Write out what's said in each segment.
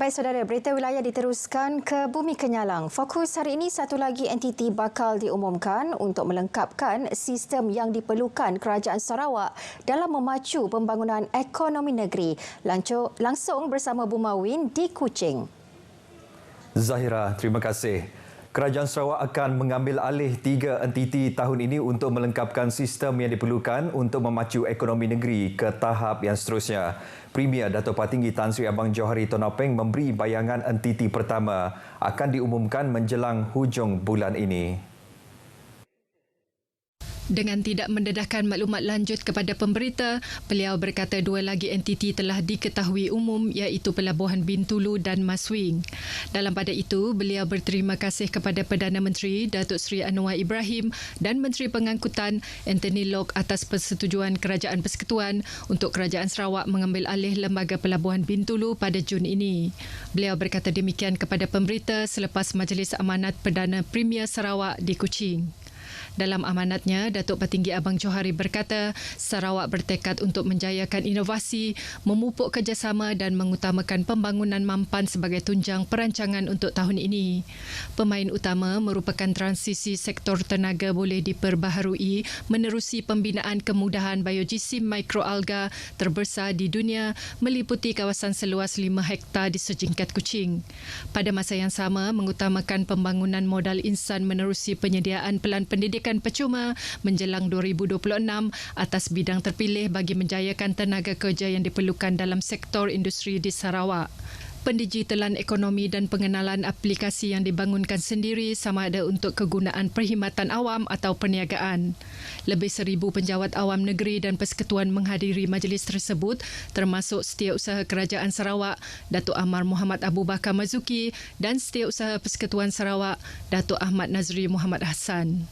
Baik saudara, berita wilayah diteruskan ke Bumi Kenyalang. Fokus hari ini, satu lagi entiti bakal diumumkan untuk melengkapkan sistem yang diperlukan Kerajaan Sarawak dalam memacu pembangunan ekonomi negeri. Langsung bersama Bu Mawin di Kuching. Zahira, terima kasih. Kerajaan Sarawak akan mengambil alih 3 entiti tahun ini untuk melengkapkan sistem yang diperlukan untuk memacu ekonomi negeri ke tahap yang seterusnya. Premier Dato' Patinggi Tan Sri Abang Johari Tun Openg memberi bayangan entiti pertama akan diumumkan menjelang hujung bulan ini. Dengan tidak mendedahkan maklumat lanjut kepada pemberita, beliau berkata 2 lagi entiti telah diketahui umum iaitu Pelabuhan Bintulu dan Maswing. Dalam pada itu, beliau berterima kasih kepada Perdana Menteri Datuk Seri Anwar Ibrahim dan Menteri Pengangkutan Anthony Locke atas persetujuan Kerajaan Persekutuan untuk Kerajaan Sarawak mengambil alih Lembaga Pelabuhan Bintulu pada Jun ini. Beliau berkata demikian kepada pemberita selepas Majlis Amanat Perdana Premier Sarawak di Kuching. Dalam amanatnya, Datuk Patinggi Abang Johari berkata, Sarawak bertekad untuk menjayakan inovasi, memupuk kerjasama dan mengutamakan pembangunan mampan sebagai tunjang perancangan untuk tahun ini. Pemain utama merupakan transisi sektor tenaga boleh diperbaharui menerusi pembinaan kemudahan biojisim mikroalga terbesar di dunia meliputi kawasan seluas 5 hektar di sejingkat Kuching. Pada masa yang sama, mengutamakan pembangunan modal insan menerusi penyediaan pelan pendidikan percuma menjelang 2026 atas bidang terpilih bagi menjayakan tenaga kerja yang diperlukan dalam sektor industri di Sarawak. Pendigitalan ekonomi dan pengenalan aplikasi yang dibangunkan sendiri sama ada untuk kegunaan perkhidmatan awam atau perniagaan. Lebih 1,000 penjawat awam negeri dan persekutuan menghadiri majlis tersebut termasuk Setiausaha Kerajaan Sarawak, Datuk Amar Muhammad Abu Bakar Mazuki dan Setiausaha Persekutuan Sarawak, Datuk Ahmad Nazri Muhammad Hassan.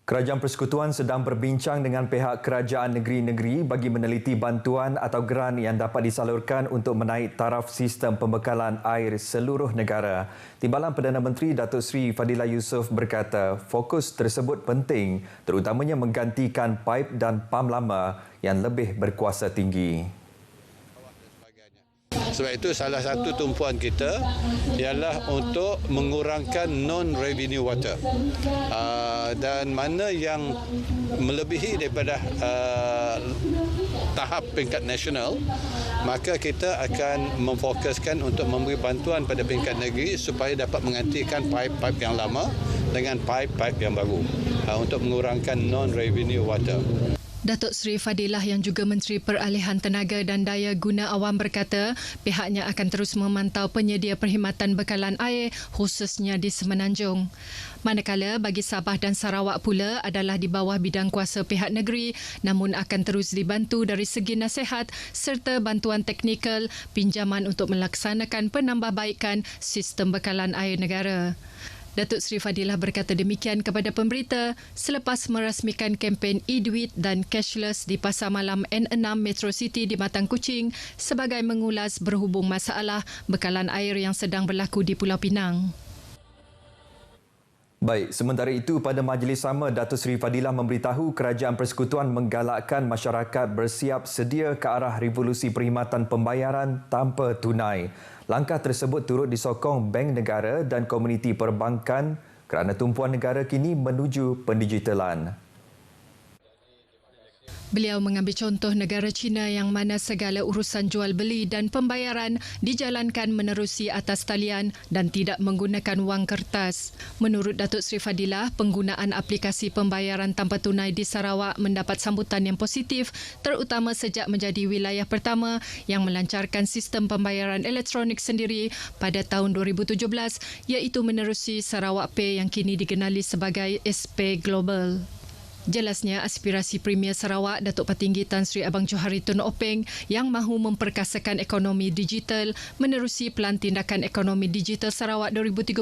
Kerajaan Persekutuan sedang berbincang dengan pihak kerajaan negeri-negeri bagi meneliti bantuan atau geran yang dapat disalurkan untuk menaik taraf sistem pembekalan air seluruh negara. Timbalan Perdana Menteri Datuk Seri Fadilah Yusof berkata fokus tersebut penting terutamanya menggantikan paip dan pam lama yang lebih berkuasa tinggi. Sebab itu salah satu tumpuan kita ialah untuk mengurangkan non-revenue water. Dan mana yang melebihi daripada tahap peringkat nasional, maka kita akan memfokuskan untuk memberi bantuan pada peringkat negeri supaya dapat menggantikan paip-paip yang lama dengan paip-paip yang baru untuk mengurangkan non-revenue water. Datuk Seri Fadilah yang juga Menteri Peralihan Tenaga dan Daya Guna Awam berkata pihaknya akan terus memantau penyedia perkhidmatan bekalan air khususnya di Semenanjung. Manakala bagi Sabah dan Sarawak pula adalah di bawah bidang kuasa pihak negeri namun akan terus dibantu dari segi nasihat serta bantuan teknikal pinjaman untuk melaksanakan penambahbaikan sistem bekalan air negara. Datuk Seri Fadilah berkata demikian kepada pemberita selepas merasmikan kempen e-duit dan cashless di Pasar Malam N6 Metro City di Batang Kuching sebagai mengulas berhubung masalah bekalan air yang sedang berlaku di Pulau Pinang. Baik, sementara itu pada majlis sama Datuk Seri Fadilah memberitahu Kerajaan Persekutuan menggalakkan masyarakat bersiap sedia ke arah revolusi perkhidmatan pembayaran tanpa tunai. Langkah tersebut turut disokong Bank Negara dan komuniti perbankan kerana tumpuan negara kini menuju pendigitalan. Beliau mengambil contoh negara China yang mana segala urusan jual beli dan pembayaran dijalankan menerusi atas talian dan tidak menggunakan wang kertas. Menurut Datuk Seri Fadilah, penggunaan aplikasi pembayaran tanpa tunai di Sarawak mendapat sambutan yang positif terutama sejak menjadi wilayah pertama yang melancarkan sistem pembayaran elektronik sendiri pada tahun 2017 iaitu menerusi Sarawak Pay yang kini dikenali sebagai SPay Global. Jelasnya, aspirasi Premier Sarawak, Datuk Patinggi Tan Sri Abang Johari Tun Openg yang mahu memperkasakan ekonomi digital menerusi Pelan Tindakan Ekonomi Digital Sarawak 2030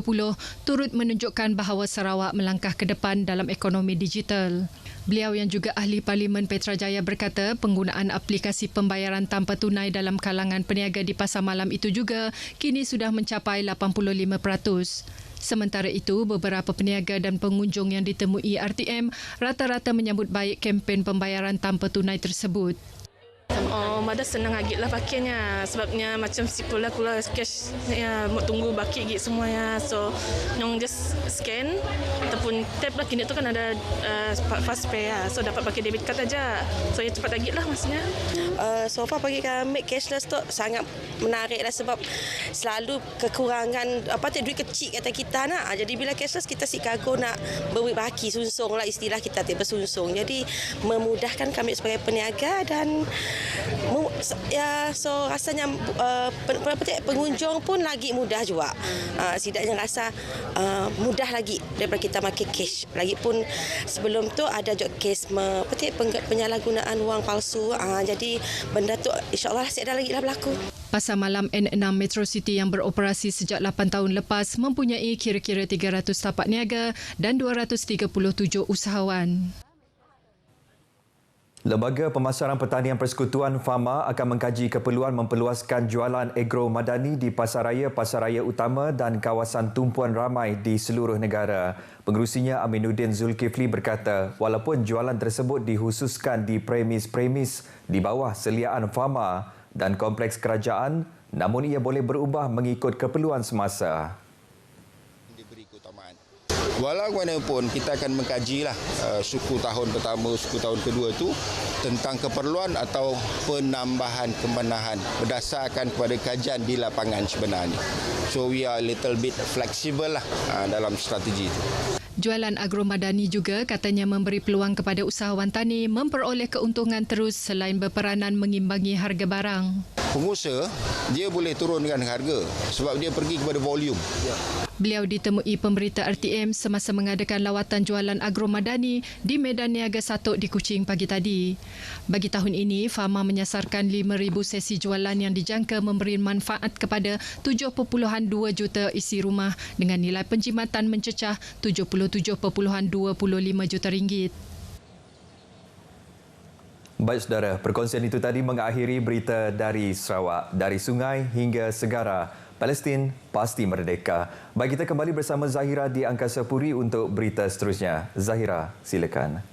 turut menunjukkan bahawa Sarawak melangkah ke depan dalam ekonomi digital. Beliau yang juga ahli Parlimen Petrajaya berkata penggunaan aplikasi pembayaran tanpa tunai dalam kalangan peniaga di Pasar Malam itu juga kini sudah mencapai 85%. Sementara itu, beberapa peniaga dan pengunjung yang ditemui RTM rata-rata menyambut baik kempen pembayaran tanpa tunai tersebut. Mada senang agak lah pakainya. Sebabnya macam si pula cash ya, mau tunggu baki gig semuanya. So, nyong just scan ataupun tap lah. Kini tu kan ada fast pay lah. So, dapat pakai debit card aja. So, ya cepat agak lah maksudnya. So far bagi kami cashless tu sangat menarik lah sebab selalu kekurangan duit kecil kata kita nak. Jadi bila cashless kita si kago nak berduit baki sunsung lah istilah kita tiba sunsung. Jadi memudahkan kami sebagai peniaga dan so rasanya pengunjung pun lagi mudah juga. Setidaknya rasa mudah lagi daripada kita pakai cash. Lagipun sebelum tu ada juga kes penyalahgunaan wang palsu. Jadi benda tu insya-Allah tidak ada lagi lah berlaku. Pasar malam N6 Metro City yang beroperasi sejak 8 tahun lepas mempunyai kira-kira 300 tapak niaga dan 237 usahawan. Lembaga Pemasaran Pertanian Persekutuan FAMA akan mengkaji keperluan memperluaskan jualan agro madani di pasaraya utama dan kawasan tumpuan ramai di seluruh negara. Pengerusinya Aminuddin Zulkifli berkata, walaupun jualan tersebut dikhususkan di premis-premis di bawah seliaan FAMA dan kompleks kerajaan, namun ia boleh berubah mengikut keperluan semasa. Walaupun kita akan mengkajilah suku tahun pertama, suku tahun kedua itu tentang keperluan atau penambahan kemenahan berdasarkan kepada kajian di lapangan sebenarnya. So we are a little bit flexible lah dalam strategi itu. Jualan agromadani juga katanya memberi peluang kepada usahawan tani memperoleh keuntungan terus selain berperanan mengimbangi harga barang. Pengusaha, dia boleh turunkan harga sebab dia pergi kepada volume. Beliau ditemui pemberita RTM semasa mengadakan lawatan jualan agromadani di Medan Niaga Satok di Kuching pagi tadi. Bagi tahun ini, FAMA menyasarkan 5,000 sesi jualan yang dijangka memberi manfaat kepada 7.2 juta isi rumah dengan nilai penjimatan mencecah 77.25 juta ringgit. Baik saudara, perkongsian itu tadi mengakhiri berita dari Sarawak. Dari sungai hingga segara, Palestin pasti merdeka. Baik, kita kembali bersama Zahira di Angkasa Puri untuk berita seterusnya. Zahira, silakan.